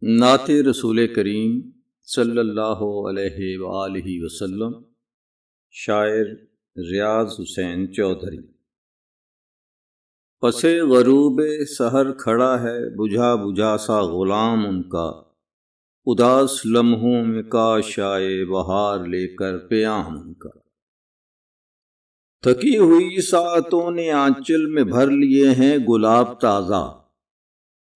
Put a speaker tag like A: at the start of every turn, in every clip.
A: نعت رسول کریم صلی اللہ علیہ وآلہ وسلم، شاعر ریاض حسین چودھری۔ پس غروب سحر کھڑا ہے بجھا بجھا سا غلام ان کا، اداس لمحوں میں کاش آئے بہار لے کر پیام ان کا۔ تھکی ہوئی ساعتوں نے آنچل میں بھر لیے ہیں گلاب تازہ،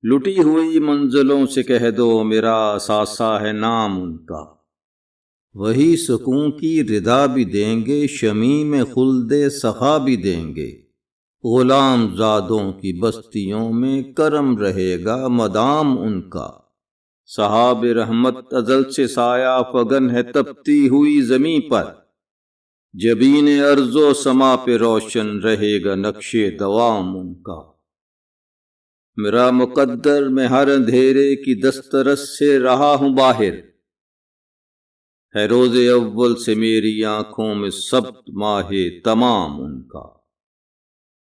A: لٹی ہوئی منزلوں سے کہہ دو میرا اثاثہ ہے نام ان کا۔ وہی سکون کی ردا بھی دیں گے، شمیم خلد سخا بھی دیں گے، غلام زادوں کی بستیوں میں کرم رہے گا مدام ان کا۔ صحاب رحمت ازل سے سایہ فگن ہے تپتی ہوئی زمیں پر، جبین ارض و سما پہ روشن رہے گا نقش دوام ان کا۔ میرا مقدر میں ہر اندھیرے کی دسترس سے رہا ہوں باہر، ہے روز اول سے میری آنکھوں میں سبت ماہ تمام ان کا۔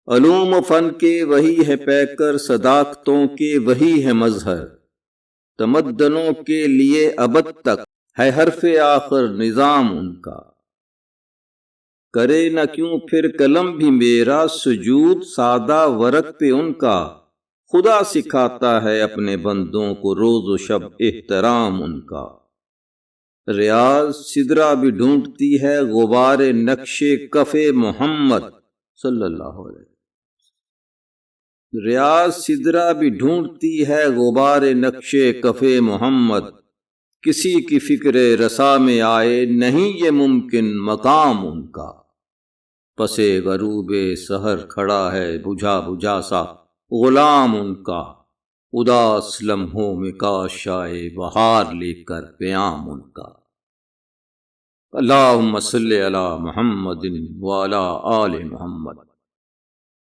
A: علوم و فن کے وہی ہے پیکر، صداقتوں کے وہی ہے مظہر، تمدنوں کے لیے ابد تک ہے حرف آخر نظام ان کا۔ کرے نہ کیوں پھر قلم بھی میرا سجود سادہ ورق پہ ان کا، خدا سکھاتا ہے اپنے بندوں کو روز و شب احترام ان کا۔ ریاض سدرا بھی ڈھونڈتی ہے غبار نقش کف محمد صلی اللہ علیہ وسلم۔ ریاض سدرا بھی ڈھونڈتی ہے غبار نقش کف محمد، کسی کی فکر رسا میں آئے نہیں یہ ممکن مقام ان کا۔ پس غروب سحر کھڑا ہے بجھا بجھا سا غلام ان کا، اداس لمحوں میں کاش آئے بہار لے کر پیام ان کا۔ اللہم صلی علی محمد وعلی آل محمد۔